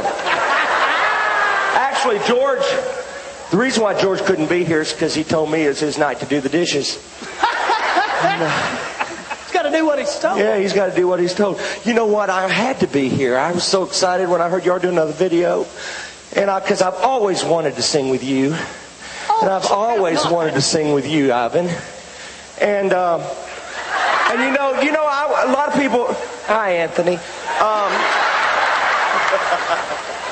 one. Actually, George, the reason why George couldn't be here is because he told me it's his night to do the dishes. He's got to do what he's told. Yeah, he's got to do what he's told. You know what? I had to be here. I was so excited when I heard y'all do another video. And because I've always wanted to sing with you. And I've always wanted to sing with you, Ivan. And you know, a lot of people... Hi, Anthony.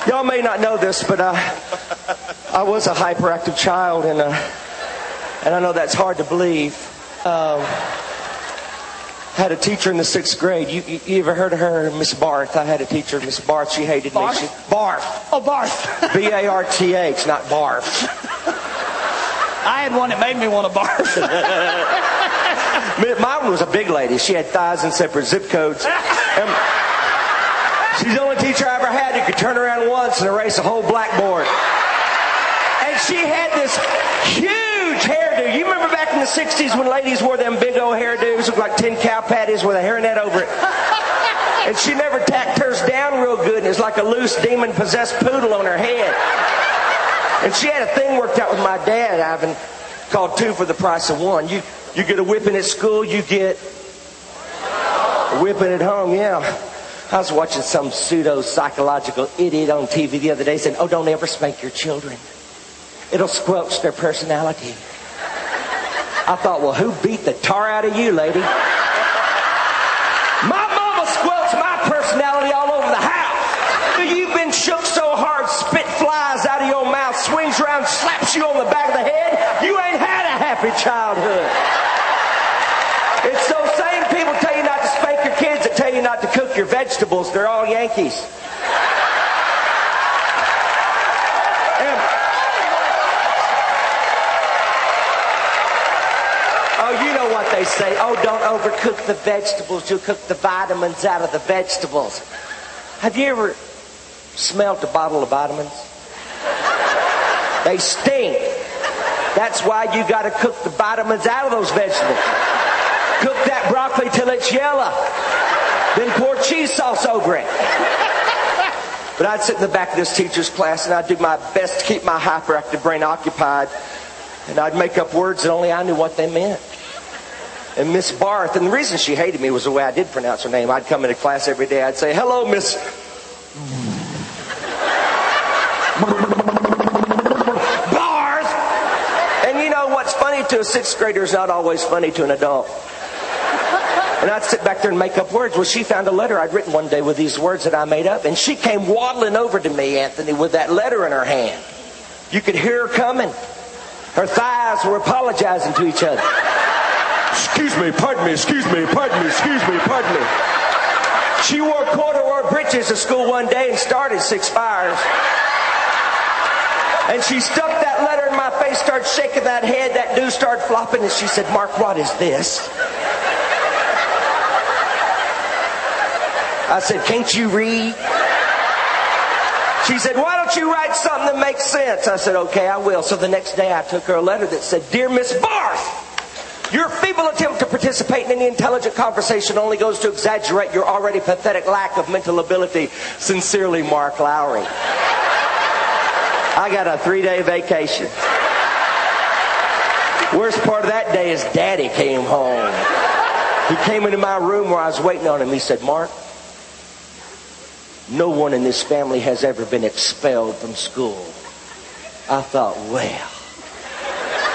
Y'all may not know this, but I was a hyperactive child, and I know that's hard to believe. Had a teacher in the 6th grade. You ever heard of her, Miss Barth? I had a teacher, Miss Barth. She hated me. Barth. Oh, Barth. B-A-R-T-H, not Barth. I had one that made me want to barf. Mine was a big lady. She had thighs and separate zip codes. And she's the only teacher I ever had who could turn around once and erase a whole blackboard. And she had this huge hairdo. You remember back in the 60s when ladies wore them big old hairdos, looked like tin cow patties with a hairnet over it. And she never tacked hers down real good, and it was like a loose demon-possessed poodle on her head. And she had a thing worked out with my dad, Ivan, called 2 for the price of 1. You get a whipping at school, you get a whipping at home, yeah. I was watching some pseudo-psychological idiot on TV the other day saying, oh, don't ever spank your children. It'll squelch their personality. I thought, well, who beat the tar out of you, lady? My mama squelched my personality all over the house. You've been shook so hard, spit flies out of your mouth, swings around, slaps you on the back of the head. You ain't had a happy childhood. It's those same people tell you not to spank your kids that tell you not to cook your vegetables. They're all Yankees. You know what they say. Oh, don't overcook the vegetables. You'll cook the vitamins out of the vegetables. Have you ever smelled a bottle of vitamins? They stink. That's why you got to cook the vitamins out of those vegetables. Cook that broccoli till it's yellow. Then pour cheese sauce over it. But I'd sit in the back of this teacher's class and I'd do my best to keep my hyperactive brain occupied. And I'd make up words that only I knew what they meant. And Miss Barth, and the reason she hated me was the way I did pronounce her name. I'd come into class every day. I'd say, hello, Miss Barth. And you know what's funny to a 6th grader is not always funny to an adult. And I'd sit back there and make up words. Well, she found a letter I'd written one day with these words that I made up. And she came waddling over to me, Anthony, with that letter in her hand. You could hear her coming. Her thighs were apologizing to each other. Excuse me, pardon me, excuse me, pardon me, excuse me, pardon me. She wore corduroy breeches to school one day and started 6 fires. And she stuck that letter in my face, started shaking that head, that dew started flopping, and she said, Mark, what is this? I said, can't you read? She said, why don't you write something that makes sense? I said, okay, I will. So the next day I took her a letter that said, Dear Miss Barth, your feeble attempt to participate in any intelligent conversation only goes to exaggerate your already pathetic lack of mental ability. Sincerely, Mark Lowry. I got a 3-day vacation. Worst part of that day is Daddy came home. He came into my room where I was waiting on him. He said, Mark, no one in this family has ever been expelled from school. I thought, well,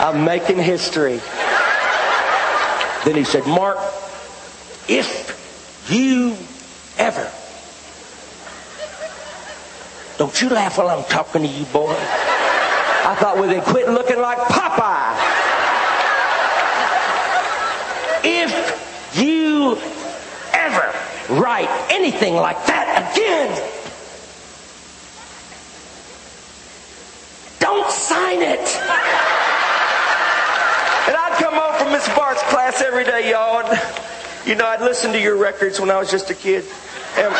I'm making history. Then he said, Mark, if you ever, don't you laugh while I'm talking to you, boy. I thought, well, then quit looking like Popeye. If you ever write anything like that again, don't sign it. And I'd come home from Miss Bart's class every day, y'all. And, you know, I'd listen to your records when I was just a kid. And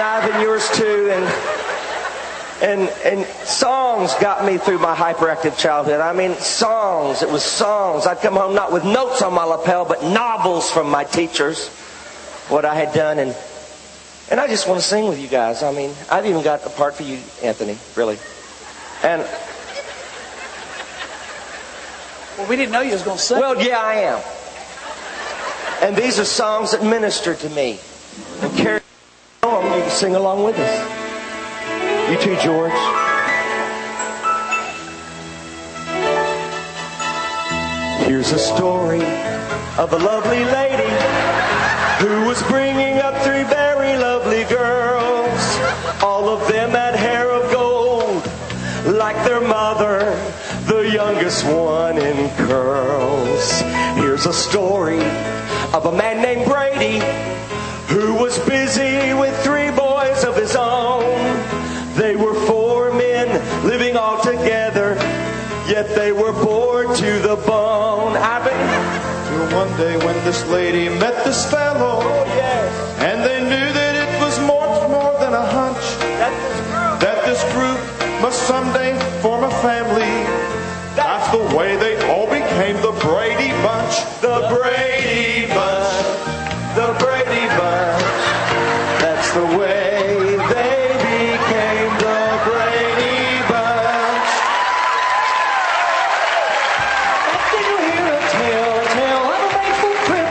Ivan, yours too. And songs got me through my hyperactive childhood. I mean, songs. It was songs. I'd come home not with notes on my lapel, but novels from my teachers. What I had done. And And I just want to sing with you guys. I mean, I've even got a part for you, Anthony, really. And Well, we didn't know you was going to sing. well, yeah, I am. And these are songs that minister to me. And carry on, you can sing along with us. You too, George. Here's a story of a lovely lady who was bringing up 3 very lovely girls. All of them had hair of gold, like their mother, the youngest one in curls. Here's a story of a man named Brady who was busy with 3 boys of his own. They were 4 men living all together, yet they were bored to the bone. Till one day when this lady met this fellow, and they knew that it was much more than a hunch, that this group must someday form a family. That's the way they all became the Brady Bunch. The Brady Bunch. The Brady Bunch. That's the way they became the Brady Bunch. Did you hear a tale of a fateful trip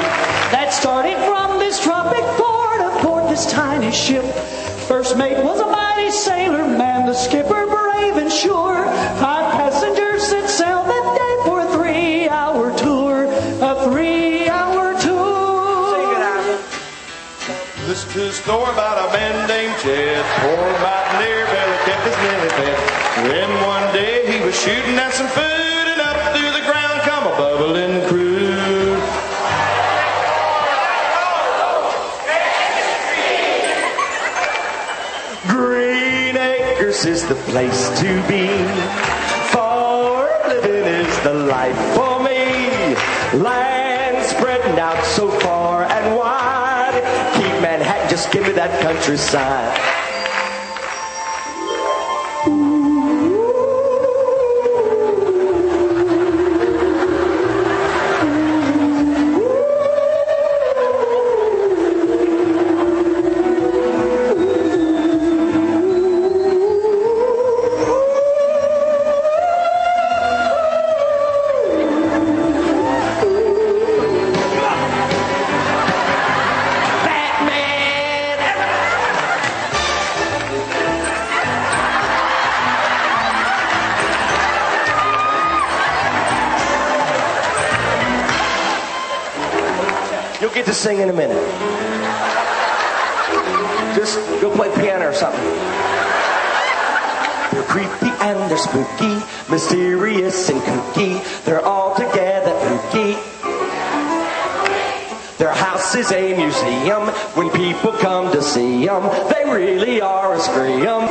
that started from this tropic port aboard this tiny ship? First mate was a mighty sailor man, the skipper brave and sure. 5 passengers set sail that day for a 3-hour tour. A 3-hour tour. Sing it out. This is a story about a man named Jed, poor mountaineer, barely kept his belly fed. Then one day he was shooting at some food, and up through the ground come a bubbling crude. Green Acres is the place to be, for living is the life for me. Land spreading out so far and wide, keep Manhattan, just give me that countryside. You'll get to sing in a minute. Just go play piano or something. They're creepy and they're spooky, mysterious and kooky. They're all together kooky. Their house is a museum. When people come to see them, they really are a scream.